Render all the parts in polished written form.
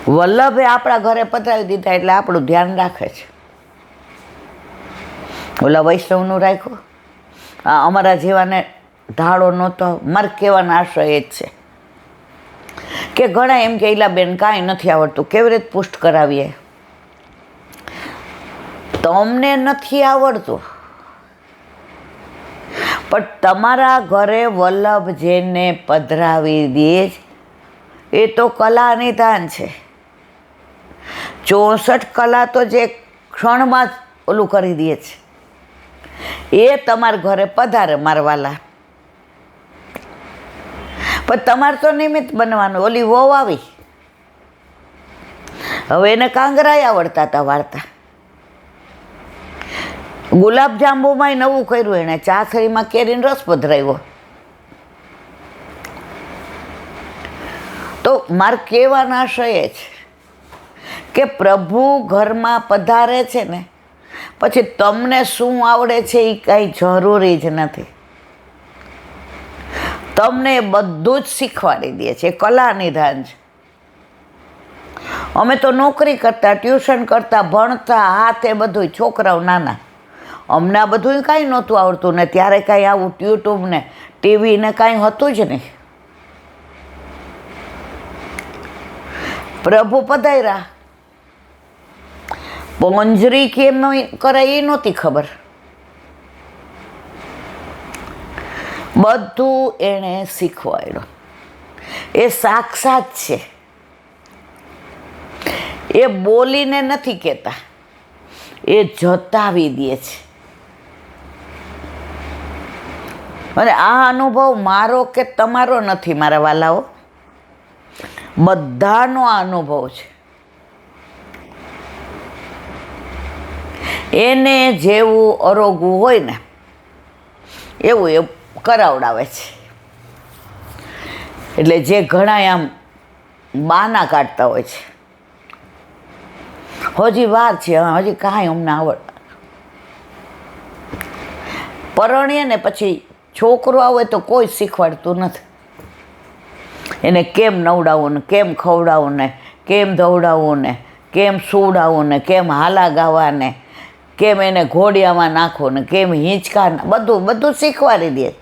વલ્લભે આપણા ઘરે પધરાવી દીધા એટલે આપણું ધ્યાન રાખે છે. ઓલા વૈષ્ણવનું રાખ્યું, અમારા જેવાને ઢાળો નહોતો. મારે કહેવાનો આશય એ જ છે કે ઘણા એમ કે ઈલાબેન કાંઈ નથી આવડતું, કેવી રીતે પુષ્ટ કરાવીએ? તમને નથી આવડતું, પણ તમારા ઘરે વલ્લભ જેને પધરાવી દે એ તો કલા નિદાન છે. 64 કલા તો જે ક્ષણમાં જ ઓલું કરી દે છે, એ તમારા ઘરે પધારે મારવાલા. પણ તમારે તો નિમિત્ત બનવાનું. ઓલી વહુ આવી, હવે એને કાંગરાય આવડતા હતા વાળતા. ગુલાબજાંબુમાંય નવું કર્યું એણે, ચાસણીમાં કેરીનો રસ પધરાવ્યો. તો મારે કહેવાનો આશય એ છે કે પ્રભુ ઘરમાં પધારે છે ને, પછી તમને શું આવડે છે એ કાંઈ જરૂરી જ નથી. તમને બધું જ શીખવાડી દે છે, કલા નિદાન છે. અમે તો નોકરી કરતા, ટ્યુશન કરતા, ભણતા, હાથે બધું, છોકરાઓ નાના, અમને આ બધું કાંઈ નહોતું આવડતું ને. ત્યારે કાંઈ આવું યુટ્યુબ ને ટીવી ને કાંઈ હતું જ નહીં. પ્રભુ પધાર્યા, પોંજરી કેમ કરે એ નહોતી ખબર. બધું એણે શીખવાડ્યું. એ સાક્ષાત છે, એ બોલીને નથી કહેતા, એ જતાવી દે છે. અને આ અનુભવ મારો કે તમારો નથી મારા વાલાઓ, બધાનો આ અનુભવ છે. એને જેવું અરોગવું હોય ને એવું એ કરાવડાવે છે. એટલે જે ઘણા આમ બાના કાઢતા હોય છે, હજી વાર છે, હજી કાંઈ અમને આવડ. પરણીએ ને પછી છોકરો આવે તો કોઈ શીખવાડતું નથી. એને કેમ નવડાવવું ને, કેમ ખવડાવવું ને, કેમ ધવડાવવું ને, કેમ સુવડાવવું ને, કેમ હાલા ગાવા ને, કેમ એને ઘોડિયામાં નાખવું ને, કેમ હિંચકા, બધું બધું શીખવાડી દે.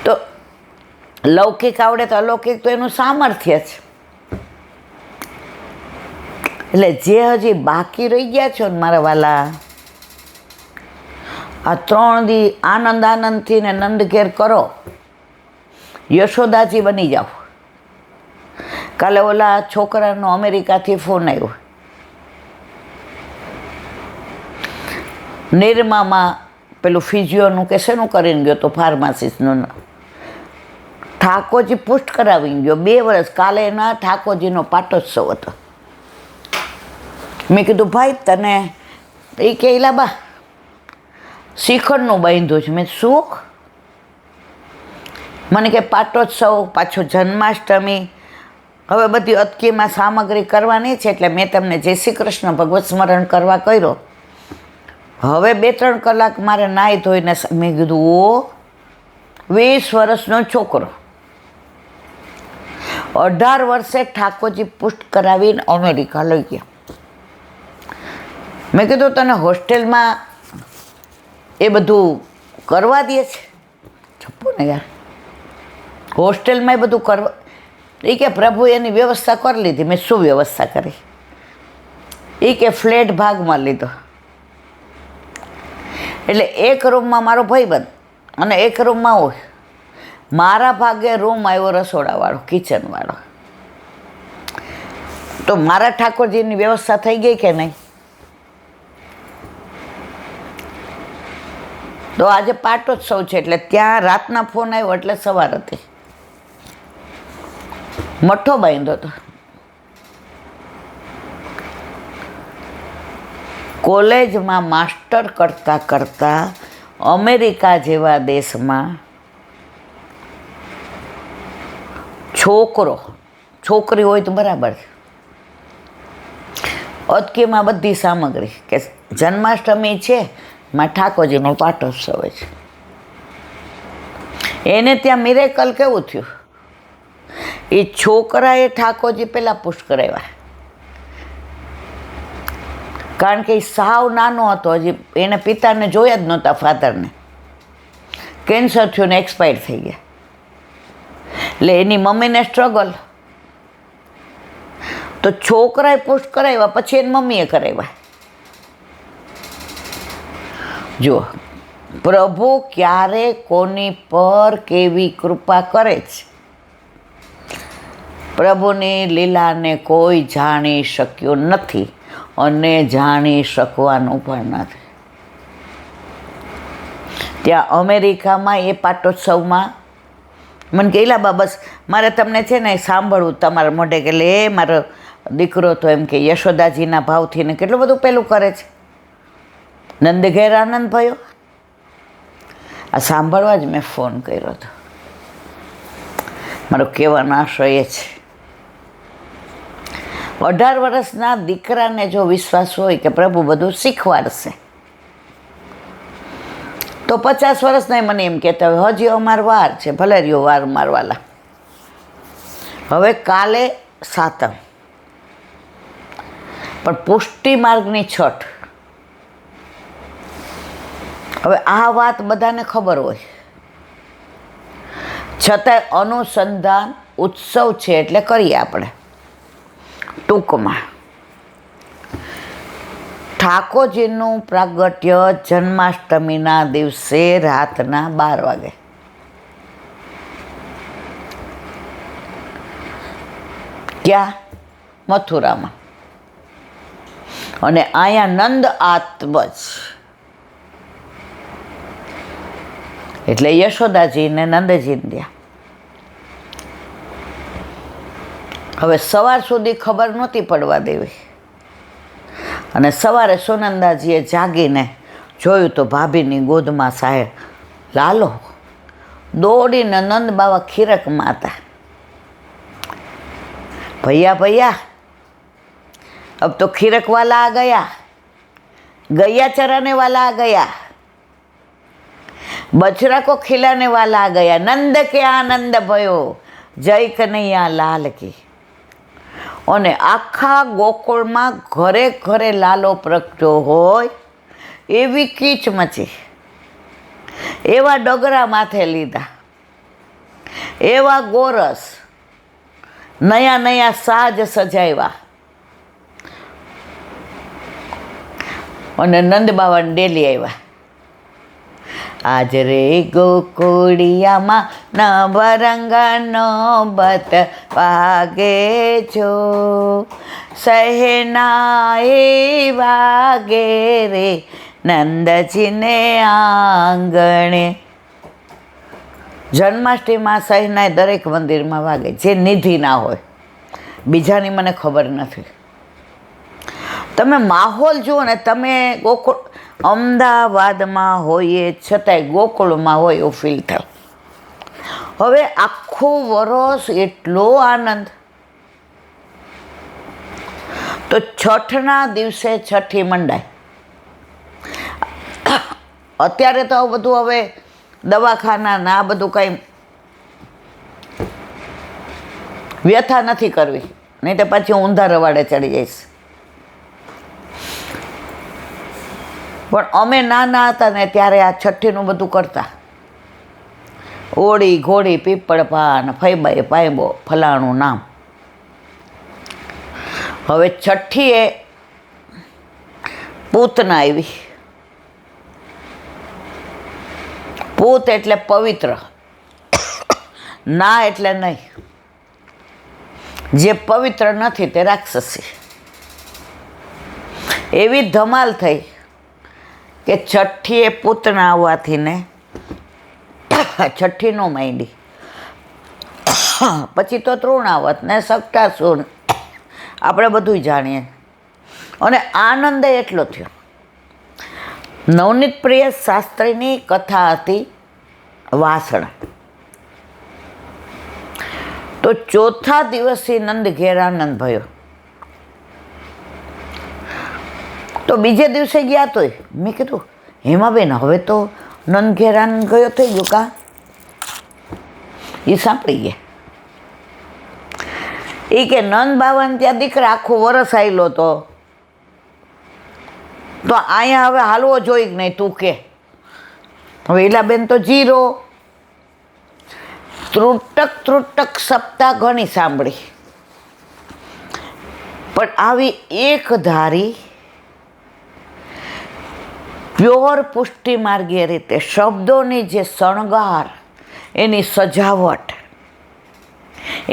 તો લૌકિક આવડે તો અલૌકિક તો એનું સામર્થ્ય છે. એટલે જે હજી બાકી રહી ગયા છો ને મારા વાલા, આ 3 દી આનંદ આનંદથી ને નંદ ઘેર કરો, યશોદાજી બની જાઓ. કાલે ઓલા છોકરાનો અમેરિકાથી ફોન આવ્યો, નિરમામાં પેલું ફિઝિયોનું કે શેનું કરીને ગયો તો, ફાર્માસિસ્ટનું. ઠાકોરજી પુષ્ટ કરાવી ગયો 2 વર્ષ. કાલે એના ઠાકોરજીનો પાટોત્સવ હતો. મેં કીધું ભાઈ તને, એ કે ઇલાબા શિખરનું બાંધ્યું છે. મેં શું? મને કે પાટોત્સવ, પાછો જન્માષ્ટમી, હવે બધી અટકીમાં સામગ્રી કરવાની છે, એટલે મેં તમને જય શ્રી કૃષ્ણ ભગવત સ્મરણ કરવા કર્યો. હવે 2-3 કલાક મારે નાહી ધોઈને. મેં કીધું ઓ 20 વર્ષનો છોકરો 18 વર્ષે ઠાકોરજી પુષ્ટ કરાવીને અમેરિકા લઈ ગયા. મેં કીધું તને હોસ્ટેલમાં એ બધું કરવા દે છે? છપ્પો ને યાર, હોસ્ટેલમાં એ બધું કરવા. એ કે પ્રભુ એની વ્યવસ્થા કરી લીધી. મેં શું વ્યવસ્થા કરી? એ કે ફ્લેટ ભાગમાં લીધો. એટલે એક રૂમમાં મારો ભાઈબંધ અને એક રૂમમાં હોય. મારા ભાગે રૂમ આવ્યો રસોડાવાળો, કિચનવાળો. તો મારા ઠાકોરજીની વ્યવસ્થા થઈ ગઈ કે નહીં? તો આજે પાટોત્સવ છે એટલે ત્યાં રાતના ફોન આવ્યો એટલે સવાર હતી. મઠ્ઠો બાંધ્યો હતો. કોલેજમાં માસ્ટર કરતાં કરતાં અમેરિકા જેવા દેશમાં છોકરો, છોકરી હોય તો બરાબર છે, અટકીમાં બધી સામગ્રી કે જન્માષ્ટમી છે, માં ઠાકોરજીનો પાટોત્સવ છે. એને ત્યાં મિરેકલ કેવું થયું એ છોકરાએ ઠાકોરજી પહેલાં પુશ કરાવ્યા, કારણ કે એ સાવ નાનો હતો, હજી એને પિતાને જોયા જ નહોતા, ફાધરને. કેન્સર થયું ને એક્સપાયર થઈ ગયા. એટલે એની મમ્મીને સ્ટ્રગલ, તો છોકરાએ પુશ કરાવ્યા, પછી એની મમ્મીએ કરાવ્યા. જુઓ, પ્રભુ ક્યારે કોની પર કેવી કૃપા કરે છે, પ્રભુની લીલાને કોઈ જાણી શક્યું નથી અને જાણી શકવાનું પણ નથી. ત્યાં અમેરિકામાં એ પાટોત્સવમાં મને કહેલા, બા બસ મારે તમને છે ને સાંભળવું તમારા મોઢે, કે લે મારો દીકરો તો એમ કે યશોદાજીના ભાવથી ને કેટલું બધું પેલું કરે છે. નંદ ઘેર આનંદ ભયો. આ સાંભળવા જ મેં ફોન કર્યો હતો. મારો કહેવાનો આશય એ છે, 18 વર્ષના દીકરાને જો વિશ્વાસ હોય કે પ્રભુ બધું શીખવાડશે, તો 50 વર્ષના મને એમ કહેતા હોય હજી અમાર વાર છે. ભલે રહ્યો વાર મારવાલા. હવે કાલે સાતમ, પણ પુષ્ટિ માર્ગની છઠ. હવે આ વાત બધાને ખબર હોય, છતાંય અનુસંધાન ઉત્સવ છે એટલે કરીએ આપણે. ટૂંકમાં ઠાકોરજીનું પ્રાગટ્ય જન્માષ્ટમીના દિવસે રાતના 12 વાગે. ક્યાં? મથુરામાં. અને અહીંયા નંદ આત્મજ એટલે યશોદાજી ને નંદજીને ત્યાં. હવે સવાર સુધી ખબર નહોતી પડવા દેવી, અને સવારે સુનંદાજીએ જાગીને જોયું તો ભાભીની ગોદમાં સાહેબ લાલો. દોડીને નંદ બાવા ખીરકમાં હતા. ભૈયા ભૈયા, अब तो खीरक वाला आ गया, गैया चराने वाला आ गया, बछड़ा को खिलाने वाला आ गया, नंद के आनंद भयो, जय कन्हैया लाल की. અને આખા ગોકુળમાં ઘરે ઘરે લાલો પ્રગટ્યો હોય એવી કીચ મચી, એવા ડગરા માથે લીધા, એવા ગોરસ, નયા નયા સાજ સજાવ્યા, અને નંદ બાવાને ડેલી આવ્યા. આજ રે ગોકુળિયામાં નવરંગનો બત વાગે છો, સહેનાએ વાગે રે નંદજીને આંગણે. જન્માષ્ટમીમાં સહેનાઈ દરેક મંદિરમાં વાગે, જે નિધિ ના હોય. બીજાની મને ખબર નથી. તમે માહોલ જુઓ ને, તમે ગોકુળ અમદાવાદમાં હોઈએ છતાંય ગોકુળમાં હોય એવું ફીલ થાય. હવે આખું વરસ એટલો આનંદ. તો છઠના દિવસે છઠ્ઠી મંડાય. અત્યારે તો બધું હવે દવાખાના ને આ બધું કંઈ વ્યથા નથી કરવી, નહીં તો પછી ઊંધા રવાડે ચડી જઈશ. પણ અમે નાના હતા ને ત્યારે આ છઠ્ઠીનું બધું કરતા. ઓળી ઘોડી પીપળ પાન ફૈબાએ પાયબો ફલાણું નામ. હવે છઠ્ઠીએ પૂતના આવી. પૂત એટલે પવિત્ર, ના એટલે નહીં. જે પવિત્ર નથી તે રાક્ષસી. એવી ધમાલ થઈ કે છઠ્ઠીએ પૂતના આવવાથી ને છઠ્ઠી નો માંડી. પછી તો તૃણાવત ને સક્ટાસુર, આપણે બધું જાણીએ. અને આનંદ એટલો થયો. નવનીત પ્રિય શાસ્ત્રીની કથા હતી વાસણ. તો ચોથા દિવસે નંદ ઘેર આનંદ ભયો. તો બીજે દિવસે ગયા તોય મેં કીધું હેમાબેન હવે તો નંદ ઘેર આનંદ ગયો થઈ ગયો કા? એ સાંભળી ગયા. એ કે નંદ બાવાને ત્યાં દીકરા આખું વરસ આવેલો તો અહીંયા હવે હાલવો જોઈએ કે નહીં તું કે. હવે ઈલાબેન તો 0. ત્રુટક સપ્તાહ ઘણી સાંભળી, પણ આવી એક ધારી પ્યોર પુષ્ટિ માર્ગીય રીતે શબ્દોની જે શણગાર, એની સજાવટ,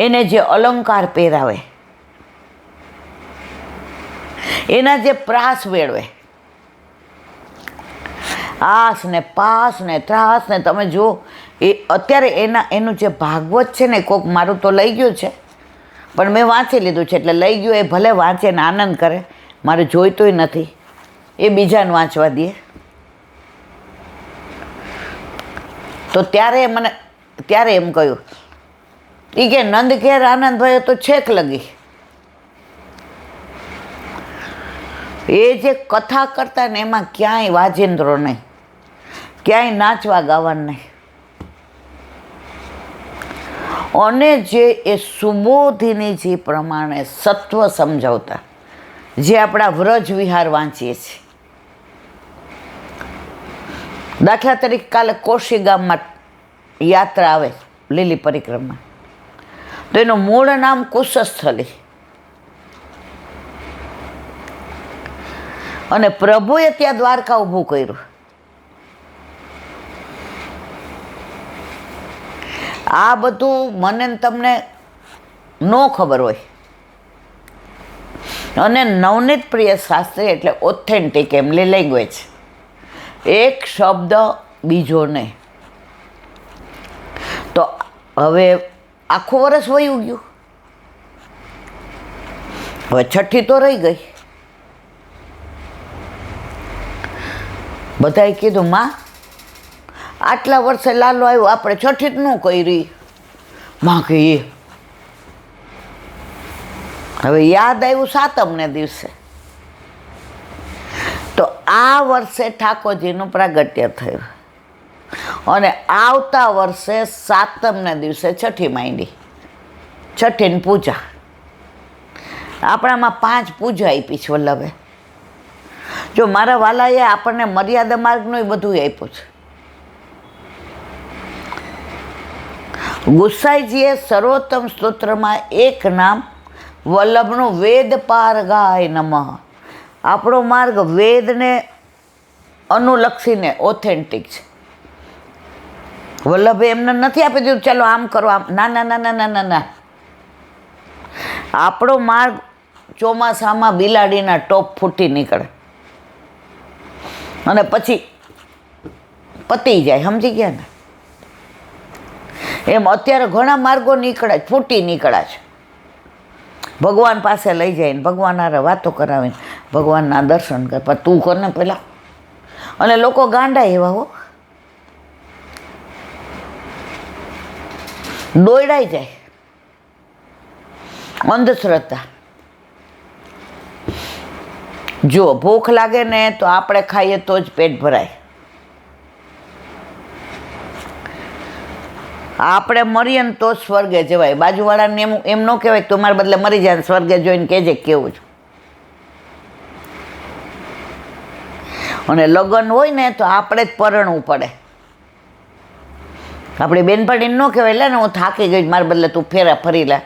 એને જે અલંકાર પહેરાવે, એના જે પ્રાસ મેળવે, આસ ને પાસ ને ત્રાસ ને, તમે જુઓ એ અત્યારે એનું જે ભાગવત છે ને, કોક મારું તો લઈ ગયું છે પણ મેં વાંચી લીધું છે, એટલે લઈ ગયું એ ભલે વાંચે ને આનંદ કરે, મારે જોઈતોય નથી, એ બીજાને વાંચવા દે. તો ત્યારે એમ કહ્યું એ કે નંદ ઘેર આનંદ ભયો તો છેક લગી. એ જે કથા કરતા ને એમાં ક્યાંય વાજિંદ્રો નહીં, ક્યાંય નાચવા ગાવાનું નહીં. અને જે એ સુબોધિની જે પ્રમાણે સત્વ સમજાવતા, જે આપણા વ્રજ વિહાર વાંચીએ છીએ. દાખલા તરીકે કાલે કોશી ગામમાં યાત્રા આવે લીલી પરિક્રમા, તો એનું મૂળ નામ કુશસ્થલી. અને પ્રભુએ ત્યાં દ્વારકા ઊભું કર્યું. આ બધું મને તમને ન ખબર હોય. અને નવનીત પ્રિય શાસ્ત્રી એટલે ઓથેન્ટિક એમની લેંગ્વેજ, એક શબ્દ બીજો નહીં. તો હવે આખું વર્ષ વયું ગયું, હવે છઠ્ઠી તો રહી ગઈ. બધાએ કીધું માં આટલા વર્ષે લાલો આવ્યો, આપણે છઠ્ઠી જ ન કરી. માં કે હવે યાદ આવ્યું સાતમને દિવસે. તો આ વર્ષે ઠાકોરજીનું પ્રાગટ્ય થયું અને આવતા વર્ષે સાતમને દિવસે છઠ્ઠી માંડી, છઠ્ઠીની પૂજા. આપણામાં 5 પૂજા આપી છે વલ્લભે. જો મારા વાલાએ આપણને મર્યાદા માર્ગનું બધું આપ્યું છે. ગુસાઈજીએ સર્વોત્તમ સ્તોત્રમાં એક નામ વલ્લભનું વેદ પાર ગાય નમઃ. આપણો માર્ગ વેદને અનુલક્ષીને ઓથેન્ટિક છે. વલ્લભે એમને નથી આપી દીધું ચાલો આમ કરો આમ, ના ના ના ના ના ના ના. આપણો માર્ગ ચોમાસામાં બિલાડીના ટોપ ફૂટી નીકળે અને પછી પતી જાય, સમજી ગયા ને? એમ અત્યારે ઘણા માર્ગો નીકળ્યા, ફૂટી નીકળ્યા છે. ભગવાન પાસે લઈ જઈને ભગવાન હારે વાતો કરાવીને ભગવાનના દર્શન કર, પણ તું કર ને પેલા. અને લોકો ગાંડા એવા હો, દોડાઈ જાય. અંધશ્રદ્ધા. જો ભૂખ લાગે ને તો આપણે ખાઈએ તો જ પેટ ભરાય. આપણે મરીએ ને તો સ્વર્ગે જવાય. બાજુવાળાને એમ ન કહેવાય તો મારા બદલે મરી જાય, સ્વર્ગે જોઈને કહેજે કેવું છું. અને લગ્ન હોય ને તો આપણે જ પરણવું પડે. આપણી બેનપણીને ન કહેવાય લે ને હું થાકી ગઈ, મારા બદલે તું ફેરા ફરી લે.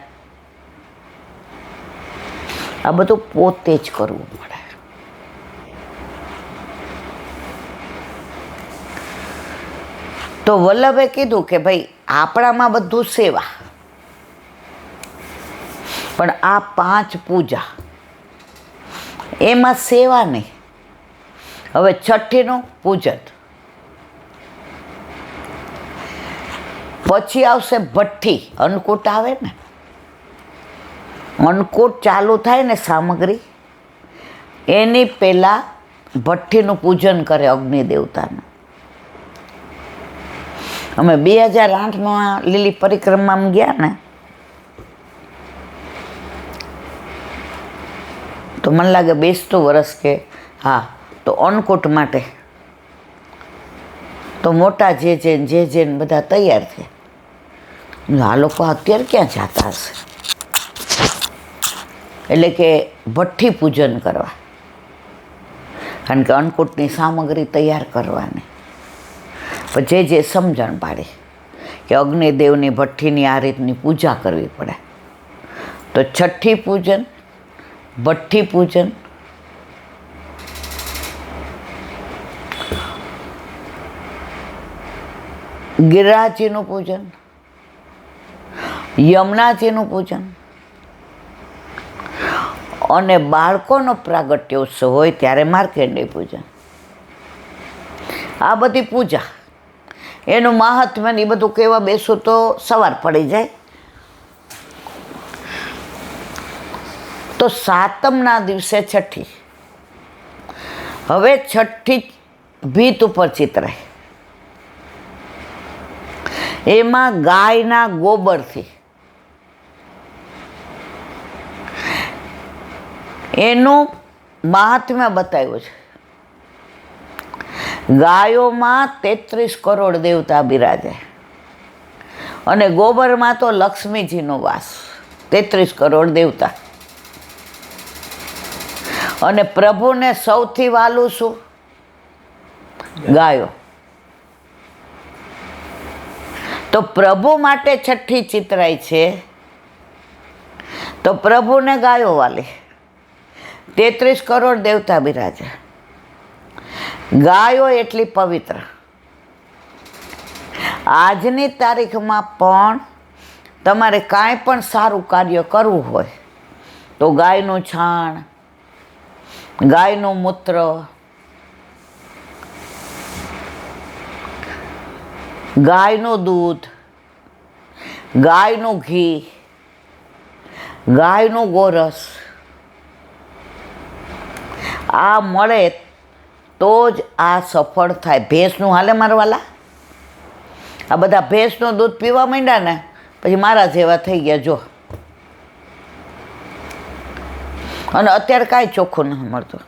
આ બધું પોતે જ કરવું પડે. તો વલ્લભે કીધું કે ભાઈ આપણામાં બધું સેવા, પણ આ 5 પૂજા એમાં સેવા નહીં. હવે છઠ્ઠીનું પૂજન, પછી આવશે ભઠ્ઠી. અન્નકૂટ આવે ને, અન્નકૂટ ચાલુ થાય ને સામગ્રી, એની પહેલાં ભઠ્ઠીનું પૂજન કરે અગ્નિ દેવતાનું. અમે 2008માં લીલી પરિક્રમામાં ગયા ને, તો મને લાગે 20 વર્ષ કે હા, તો અન્નકૂટ માટે તો મોટા જે બધા તૈયાર થયા. આ લોકો અત્યારે ક્યાં જતા હશે? એટલે કે ભઠ્ઠી પૂજન કરવા, કારણ કે અન્નકૂટની સામગ્રી તૈયાર કરવાની. પણ જે સમજણ પાડી કે અગ્નિદેવની ભઠ્ઠીની આ રીતની પૂજા કરવી પડે, તો છઠ્ઠી પૂજન, ભઠ્ઠી પૂજન, ગિરિરાજજીનું પૂજન, યમુનાજીનું પૂજન અને બાળકોનો પ્રાગટ્ય ઉત્સવ હોય ત્યારે માર્કંડેય પૂજન. આ બધી પૂજા, એનું મહાત્મ્ય ને એ બધું કહેવા બેસું તો સવાર પડી જાય. તો સાતમના દિવસે છઠ્ઠી. હવે છઠ્ઠી ભીત ઉપર ચિતરાય, એમાં ગાયના ગોબરથી એનું મહાત્મ્ય બતાવ્યું છે. ગાયોમાં 33 કરોડ દેવતા બિરાજે અને ગોબરમાં તો લક્ષ્મીજીનો વાસ, 33 કરોડ દેવતા. અને પ્રભુને સૌથી વાલું શું? ગાયો. તો પ્રભુ માટે છઠ્ઠી ચિતરાય છે, તો પ્રભુને ગાયો વાલી, 33 કરોડ દેવતા બિરાજે. ગાયો એટલી પવિત્ર. આજની તારીખમાં પણ તમારે કાંઈ પણ સારું કાર્ય કરવું હોય તો ગાયનું છાણ, ગાયનું મૂત્ર, ગાયનું દૂધ, ગાયનું ઘી, ગાયનું ગોરસ, આ મળે તો જ આ સફળ થાય. ભેંસનું હાલે મારવાલા? આ બધા ભેંસનું દૂધ પીવા માંડ્યા ને પછી મારા જેવા થઈ ગયા જો. અને અત્યારે કાંઈ ચોખ્ખું નથી મળતું.